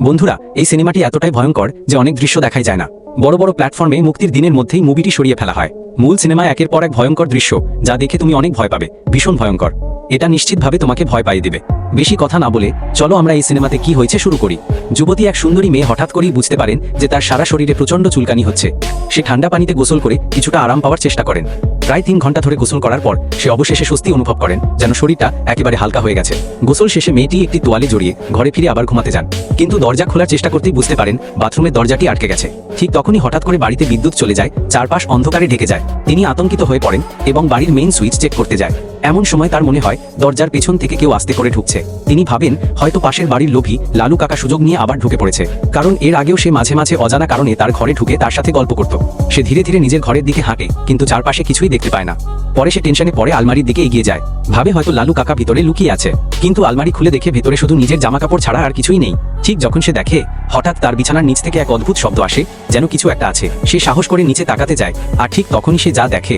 বন্ধুরা, এই সিনেমাটি এতটাই ভয়ঙ্কর যে অনেক দৃশ্য দেখাই যায় না। বড় বড় প্ল্যাটফর্মে মুক্তির দিনের মধ্যেই মুভিটি সরিয়ে ফেলা হয়। মূল সিনেমায় একের পর এক ভয়ঙ্কর দৃশ্য, যা দেখে তুমি অনেক ভয় পাবে। ভীষণ ভয়ঙ্কর। এটা নিশ্চিতভাবে তোমাকে ভয় পাইয়ে দিবে। বেশি কথা না বলে চলো আমরা এই সিনেমাতে কি হয়েছে শুরু করি। যুবতী এক সুন্দরী মেয়ে হঠাৎ করেই বুঝতে পারেন যে তার সারা শরীরে প্রচন্ড চুলকানি হচ্ছে। সে ঠান্ডা পানিতে গোসল করে কিছুটা আরাম পাওয়ার চেষ্টা করেন। প্রায় 3 ঘন্টা ধরে গোসল করার পর সে অবশেষে স্বস্তি অনুভব করেন, যেন শরীরটা একেবারে হালকা হয়ে গেছে। গোসল শেষে মেয়েটি একটি তোয়ালে জড়িয়ে ঘরে ফিরে আবার ঘুমাতে যান। কিন্তু দরজা খোলার চেষ্টা করতেই বুঝতে পারেন বাথরুমের দরজাটি আটকে গেছে। ঠিক তখনই হঠাৎ করে বাড়িতে বিদ্যুৎ চলে যায়, চারপাশ অন্ধকারে ঢেকে যায়। তিনি আতঙ্কিত হয়ে পড়েন এবং বাড়ির মেইন সুইচ চেক করতে যায়। এমন সময় তার মনে হয় দরজার পেছন থেকে কেউ আস্তে করে ঢুকছে। তিনি ভাবেন হয়তো পাশের বাড়ির লোভী লালু কাকা সুযোগ নিয়ে আবার ঢুকে পড়েছে, কারণ এর আগেও সে মাঝে মাঝে অজানা কারণে তার ঘরে ঢুকে তার সাথে গল্প করত। সে ধীরে ধীরে নিজের ঘরের দিকে হাঁটে, কিন্তু চারপাশে কিছুই দেখতে পায় না। পরে সে টেনশনে পড়ে আলমারির দিকে এগিয়ে যায়, ভাবে হয়তো লালু কাকা ভিতরে লুকিয়ে আছে। কিন্তু আলমারি খুলে দেখে ভেতরে শুধু নিজের জামাকাপড় ছাড়া আর কিছুই নেই। ঠিক যখন সে দেখে, হঠাৎ তার বিছানার নিচ থেকে এক অদ্ভুত শব্দ আসে, যেন কিছু একটা আছে। সে সাহস করে নিচে তাকাতে যায়, আর ঠিক তখনই সে যা দেখে